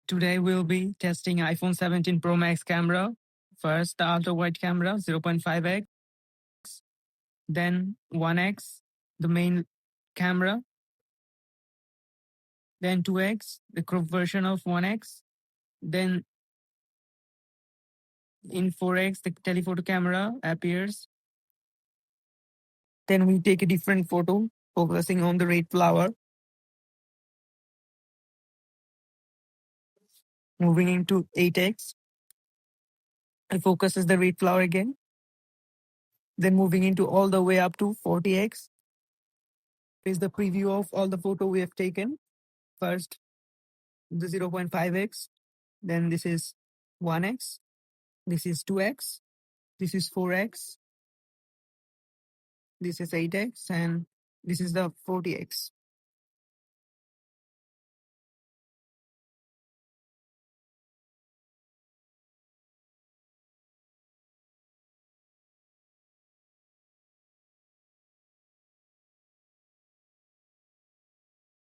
Today we'll be testing iPhone 17 Pro Max camera. First, the ultra wide camera 0.5x, then 1x, the main camera, then 2x, the cropped version of 1x, then in 4x, the telephoto camera appears. Then we take a different photo, focusing on the red flower. Moving into 8x, it focuses the red flower again. Then moving into all the way up to 40x is the preview of all the photo we have taken. First, the 0.5x, then this is 1x, this is 2x, this is 4x, this is 8x, and this is the 40x.